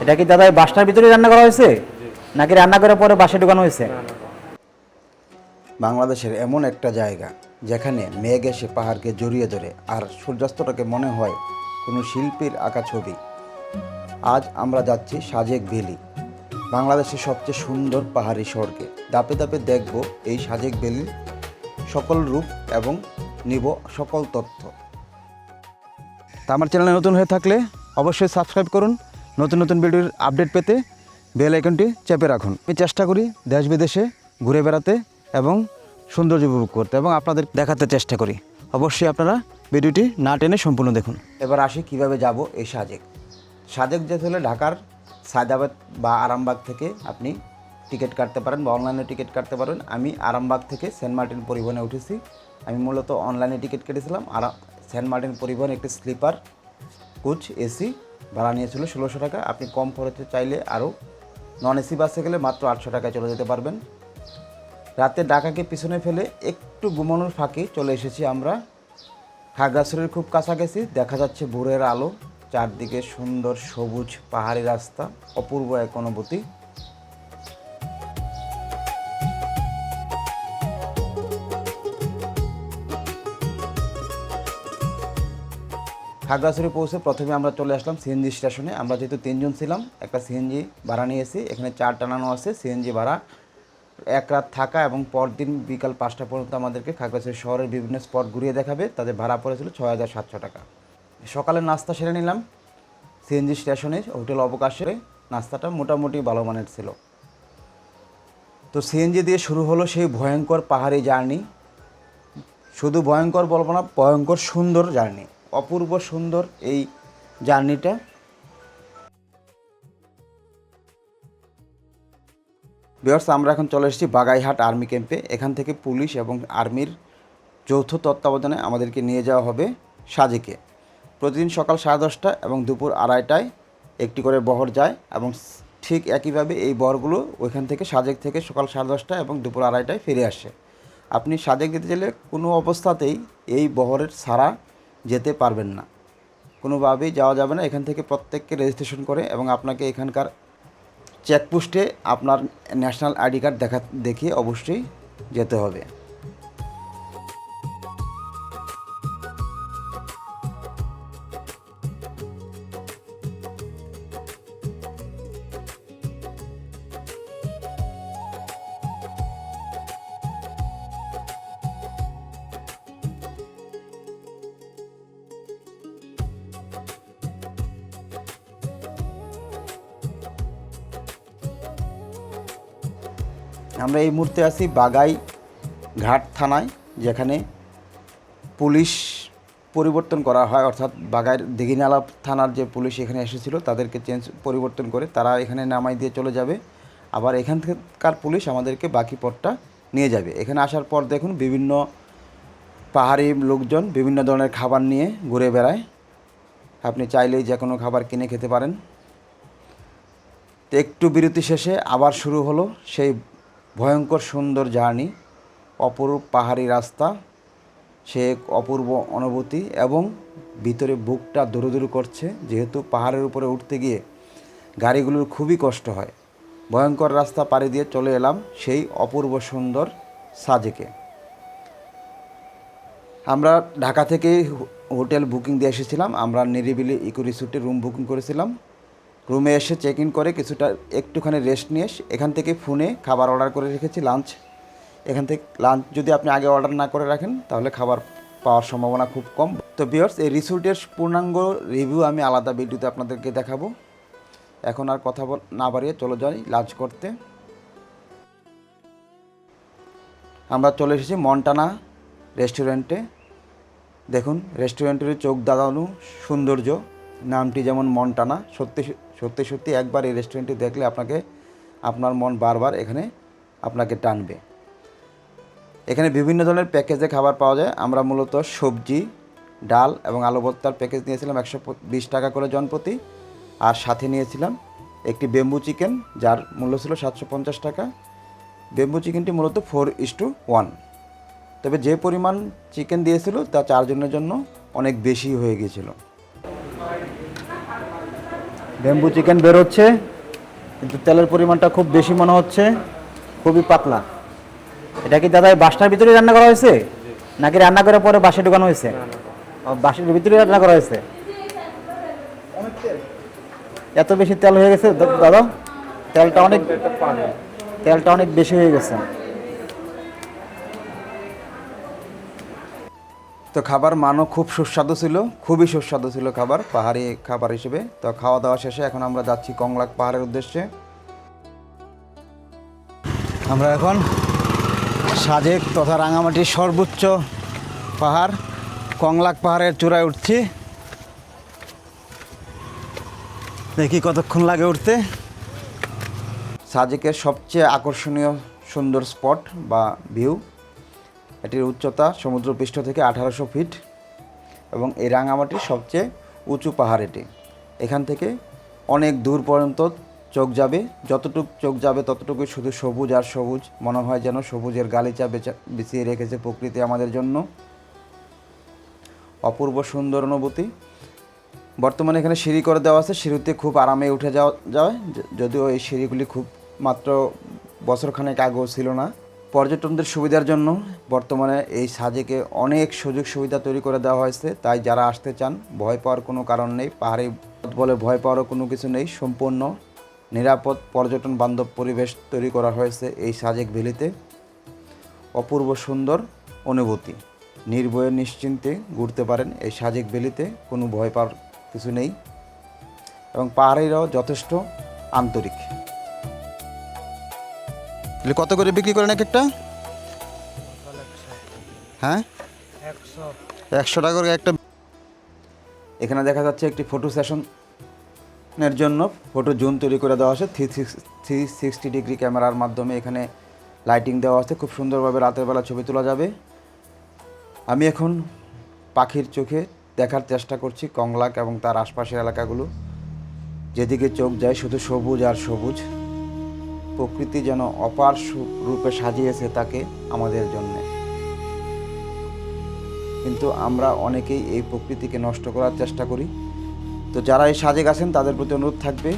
এটা কি দাদা এই বাসটার ভিতরে রান্না করা হয়েছে নাকি রান্না করে পরে বাসে ঢোকানো হয়েছে? বাংলাদেশের এমন একটা জায়গা যেখানে মেঘ এসে পাহাড়কে জড়িয়ে ধরে আর সূর্যাস্তটাকে মনে হয় কোনো শিল্পীর আঁকা ছবি। আজ আমরা যাচ্ছি সাজেক ভ্যালি, বাংলাদেশের সবচেয়ে সুন্দর পাহাড়ি স্বর্গে। ধাপে ধাপে দেখব এই সাজেক ভ্যালির সকল রূপ এবং নিব সকল তথ্য। তা আমার চ্যানেলে নতুন হয়ে থাকলে অবশ্যই সাবস্ক্রাইব করুন। নতুন নতুন ভিডিওর আপডেট পেতে বেল আইকনটি চেপে রাখুন। আমি চেষ্টা করি দেশ বিদেশে ঘুরে বেড়াতে এবং সৌন্দর্য উপভোগ করতে এবং আপনাদের দেখাতে চেষ্টা করি। অবশ্যই আপনারা ভিডিওটি না টেনে সম্পূর্ণ দেখুন। এবার আসি কিভাবে যাব এই সাজেক। সাজেক যেতে হলে ঢাকার সায়দাবাদ বা আরামবাগ থেকে আপনি টিকিট কাটতে পারেন বা অনলাইনে টিকিট কাটতে পারেন। আমি আরামবাগ থেকে সেন্ট মার্টিন পরিবহনে উঠেছি। আমি মূলত অনলাইনে টিকিট কেটেছিলাম। আর সেন্ট মার্টিন পরিবহন একটি স্লিপার কোচ এসি ভাড়া নিয়েছিল 1600 টাকা। আপনি কম খরচে চাইলে আরও নন এসি বাসে গেলে মাত্র 800 টাকায় চলে যেতে পারবেন। রাতে ঢাকাকে পিছনে ফেলে একটু ঘুমানোর ফাঁকে চলে এসেছি আমরা খাগড়াছড়ির খুব কাছাকাছি। দেখা যাচ্ছে ভোরের আলো, চারদিকে সুন্দর সবুজ পাহাড়ি রাস্তা, অপূর্ব এক অনুভূতি। খাগড়াছড়ি পৌঁছে প্রথমে আমরা চলে আসলাম সিএনজি স্টেশনে। আমরা যেহেতু 3 জন ছিলাম, একটা সিএনজি ভাড়া নিয়েছি। এখানে 4 টানানো আছে সিএনজি ভাড়া। এক রাত থাকা এবং পরদিন বিকাল 5টা পর্যন্ত আমাদেরকে খাগড়াছড়ি শহরের বিভিন্ন স্পট ঘুরিয়ে দেখাবে। তাদের ভাড়া পড়েছিল 6700 টাকা। সকালে নাস্তা সেরে নিলাম সিএনজি স্টেশনে হোটেল অবকাশে। নাস্তাটা মোটামুটি ভালো মানের ছিল। তো সিএনজি দিয়ে শুরু হলো সেই ভয়ঙ্কর পাহাড়ি জার্নি। শুধু ভয়ঙ্কর বলবো না, ভয়ঙ্কর সুন্দর জার্নি, অপূর্ব সুন্দর এই জার্নিটা। ভিউয়ার্স, আমরা এখন চলে এসেছি বাগাইহাট আর্মি ক্যাম্পে। এখান থেকে পুলিশ এবং আর্মির যৌথ তত্ত্বাবধানে আমাদেরকে নিয়ে যাওয়া হবে সাজেকে। প্রতিদিন সকাল 10:30 এবং দুপুর 2:30টায় একটি করে বহর যায় এবং ঠিক একইভাবে এই বহরগুলো ওইখান থেকে সাজেক থেকে সকাল 10:30 এবং দুপুর 2:30টায় ফিরে আসে। আপনি সাজেক যেতে চাইলে কোনো অবস্থাতেই এই বহরের ছাড়া যেতে পারবেন না, কোনোভাবেই যাওয়া যাবে না। এখান থেকে প্রত্যেককে রেজিস্ট্রেশন করে এবং আপনাকে এখানকার চেকপোস্টে আপনার ন্যাশনাল আইডি কার্ড দেখিয়ে অবশ্যই যেতে হবে। আমরা এই মুহূর্তে আছি বাগাই ঘাট থানায়, যেখানে পুলিশ পরিবর্তন করা হয়। অর্থাৎ বাগাই দিঘিনালা থানার যে পুলিশ এখানে এসেছিল তাদেরকে পরিবর্তন করে তারা এখানে নামাই দিয়ে চলে যাবে। আবার এখানকার পুলিশ আমাদেরকে বাকি পথটা নিয়ে যাবে। এখানে আসার পর দেখুন বিভিন্ন পাহাড়ি লোকজন বিভিন্ন ধরনের খাবার নিয়ে ঘুরে বেড়ায়। আপনি চাইলেই যে কোনো খাবার কিনে খেতে পারেন। তো একটু বিরতি শেষে আবার শুরু হলো সেই ভয়ঙ্কর সুন্দর জার্নি, অপরূপ পাহাড়ি রাস্তা, সে এক অপূর্ব অনুভূতি এবং ভিতরে বুকটা দুরুদুরু করছে, যেহেতু পাহাড়ের উপরে উঠতে গিয়ে গাড়িগুলোর খুবই কষ্ট হয়। ভয়ঙ্কর রাস্তা পাড়ি দিয়ে চলে এলাম সেই অপূর্ব সুন্দর সাজেকে। আমরা ঢাকা থেকে হোটেল বুকিং দিয়ে এসেছিলাম। আমরা নিরিবিলি ইকো রিসোর্টে রুম বুকিং করেছিলাম। রুমে এসে চেক ইন করে একটুখানি রেস্ট নিয়ে এখান থেকে ফোনে খাবার অর্ডার করে রেখেছি লাঞ্চ। এখান থেকে লাঞ্চ যদি আপনি আগে অর্ডার না করে রাখেন তাহলে খাবার পাওয়ার সম্ভাবনা খুব কম। তো ভিউয়ার্স, এই রিসোর্টের পূর্ণাঙ্গ রিভিউ আমি আলাদা ভিডিওতে আপনাদেরকে দেখাবো। এখন আর কথা না বাড়িয়ে চলে যাই লাঞ্চ করতে। আমরা চলে এসেছি মন্টানা রেস্টুরেন্টে। দেখুন রেস্টুরেন্টের চোখ দাঁড়ানো সৌন্দর্য, নামটি যেমন মন্টানা, সত্যি সত্যি সত্যি একবার এই রেস্টুরেন্টটি দেখলে আপনার মন বারবার এখানে আপনাকে টানবে। এখানে বিভিন্ন ধরনের প্যাকেজে খাবার পাওয়া যায়। আমরা মূলত সবজি, ডাল এবং আলু ভর্তার প্যাকেজ নিয়েছিলাম 120 টাকা করে জনপ্রতি। আর সাথে নিয়েছিলাম একটি বেম্বু চিকেন, যার মূল্য ছিল 750 টাকা। বেম্বু চিকেনটি মূলত 4:1। তবে যে পরিমাণ চিকেন দিয়েছিল তা 4 জনের জন্য অনেক বেশি হয়ে গিয়েছিল। ব্যাম্বু চিকেন বের হচ্ছে, কিন্তু তেলের পরিমাণটা খুব বেশি মনে হচ্ছে, খুবই পাতলা। এটা কি দাদা এই বাসটার ভিতরে রান্না করা হয়েছে নাকি রান্না করার পরে বাসে ঢোকানো হয়েছে? বাসের ভিতরে রান্না করা হয়েছে। এত বেশি তেল হয়ে গেছে দাদা, তেলটা অনেক বেশি হয়ে গেছে। তো খাবার মানও খুব সুস্বাদু ছিল, খুবই সুস্বাদু ছিল খাবার, পাহাড়ি খাবার হিসেবে। তো খাওয়া দাওয়া শেষে এখন আমরা যাচ্ছি কংলাক পাহাড়ের উদ্দেশ্যে। আমরা এখন সাজেক তথা রাঙামাটির সর্বোচ্চ পাহাড় কংলাক পাহাড়ের চূড়ায় উঠছি। দেখি কতক্ষণ লাগে উঠতে। সাজেকের সবচেয়ে আকর্ষণীয় সুন্দর স্পট বা ভিউ, এটির উচ্চতা সমুদ্রপৃষ্ঠ থেকে 1800 ফিট এবং এই রাঙামাটির সবচেয়ে উঁচু পাহাড় এটি। এখান থেকে অনেক দূর পর্যন্ত চোখ যাবে, যতটুকু চোখ যাবে ততটুকুই শুধু সবুজ আর সবুজ। মনে হয় যেন সবুজের গালিচা বিছিয়ে রেখেছে প্রকৃতি আমাদের জন্য। অপূর্ব সুন্দর অনুভূতি। বর্তমানে এখানে সিঁড়ি করে দেওয়া আছে, সিঁড়িতে খুব আরামে উঠে যাওয়া যায়, যদিও এই সিঁড়িগুলি খুব মাত্র বছরখানেক আগেও ছিল না। পর্যটকদের সুবিধার জন্য বর্তমানে এই সাজেকে অনেক সুযোগ সুবিধা তৈরি করে দেওয়া হয়েছে, তাই যারা আসতে চান ভয় পাওয়ার কোনো কারণ নেই। পাহাড়ি বলে ভয় পাওয়ারও কোনো কিছু নেই। সম্পূর্ণ নিরাপদ পর্যটন বান্ধব পরিবেশ তৈরি করা হয়েছে এই সাজেক ভ্যালিতে। অপূর্ব সুন্দর অনুভূতি, নির্ভয়ে নিশ্চিন্তে ঘুরতে পারেন এই সাজেক ভ্যালিতে, কোনো ভয় পাওয়ার কিছু নেই এবং পাহাড়িরাও যথেষ্ট আন্তরিক। কত করে বিক্রি করেন এক একটা? হ্যাঁ, 100 টাকা করে একটা। এখানে দেখা যাচ্ছে একটি ফটো সেশনের জন্য ফটো জোন তৈরি করে দেওয়া আছে 360 ডিগ্রি ক্যামেরার মাধ্যমে। এখানে লাইটিং দেওয়া আছে, খুব সুন্দরভাবে রাতের বেলা ছবি তোলা যাবে। আমি এখন পাখির চোখে দেখার চেষ্টা করছি কংলাক এবং তার আশপাশের এলাকাগুলো। যেদিকে চোখ যায় শুধু সবুজ আর সবুজ। প্রকৃতি যেন অপার রূপে সাজিয়েছে তাকে আমাদের জন্যে, কিন্তু আমরা অনেকেই এই প্রকৃতিকে নষ্ট করার চেষ্টা করি। তো যারা এই সাজেক আছেন তাদের প্রতি অনুরোধ থাকবে,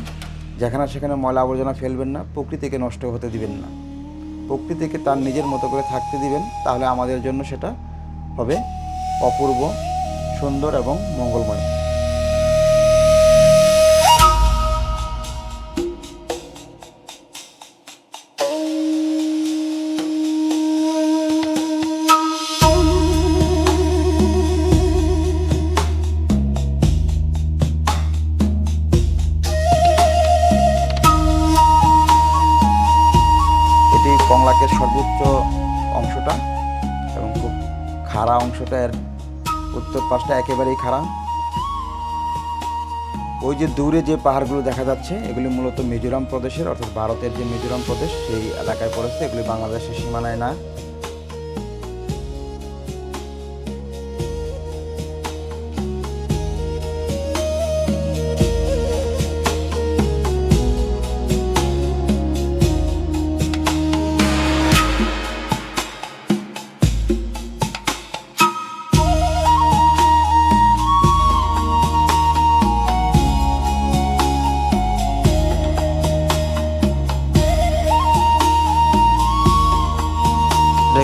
যেখানে সেখানে ময়লা আবর্জনা ফেলবেন না, প্রকৃতিকে নষ্ট হতে দিবেন না, প্রকৃতিকে তার নিজের মতো করে থাকতে দিবেন। তাহলে আমাদের জন্য সেটা হবে অপূর্ব সুন্দর এবং মঙ্গলময়। এটি কংলাকের সর্বোচ্চ অংশটা এবং খুব খাড়া অংশটা, এর উত্তর পাশটা একেবারেই খাড়া। ওই যে দূরে যে পাহাড়গুলো দেখা যাচ্ছে এগুলি মূলত মিজোরাম প্রদেশের, অর্থাৎ ভারতের যে মিজোরাম প্রদেশ সেই এলাকায় পড়েছে, এগুলি বাংলাদেশের সীমানায় না।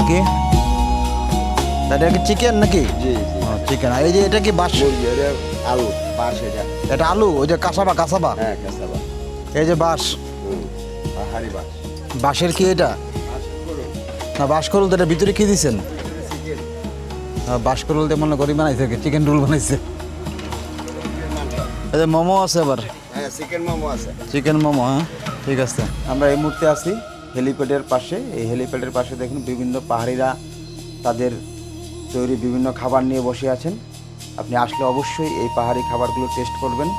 কি এটা কি চিকেন নাকি? জি জি চিকেন। আর এই যে এটা কি বাঁশ? মুরগি, এটা আলু বাঁশ, এটা আলু, ওই যে কাঁসাবা কাঁসাবা, হ্যাঁ কাঁচাবা, এই যে বাঁশ, পাহাড়ি বাঁশ। বাঁশের কি এটা না বাঁশ করুল? তো এটা ভিতরে কি দিচ্ছেন? বাঁশ করুল দিয়ে মনে করি বানাইছে, চিকেন রোল বানাইছে। এই যে মোমো আছে আবার, হ্যাঁ চিকেন মোমো আছে। চিকেন মোমো, হ্যাঁ ঠিক আছে। আমরা এই মুহূর্তে আছি হেলিপ্যাডের পাশে। এই হেলিপ্যাডের পাশে দেখুন বিভিন্ন পাহাড়িরা তাদের তৈরি বিভিন্ন খাবার নিয়ে বসে আছেন। আপনি আসলে অবশ্যই এই পাহাড়ি খাবারগুলো টেস্ট করবেন।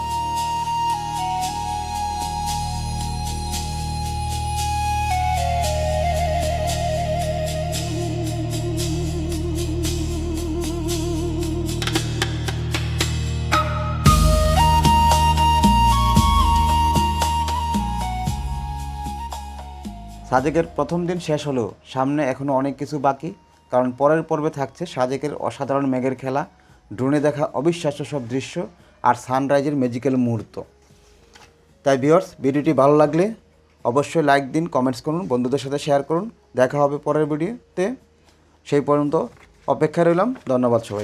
সাজেকের প্রথম দিন শেষ হলেও সামনে এখনও অনেক কিছু বাকি, কারণ পরের পর্বে থাকছে সাজেকের অসাধারণ মেঘের খেলা, ড্রোনে দেখা অবিশ্বাস্য সব দৃশ্য আর সানরাইজের ম্যাজিক্যাল মুহূর্ত। তাই ভিউয়ার্স, ভিডিওটি ভালো লাগলে অবশ্যই লাইক দিন, কমেন্টস করুন, বন্ধুদের সাথে শেয়ার করুন। দেখা হবে পরের ভিডিওতে। সেই পর্যন্ত অপেক্ষা রইলাম। ধন্যবাদ সবাই।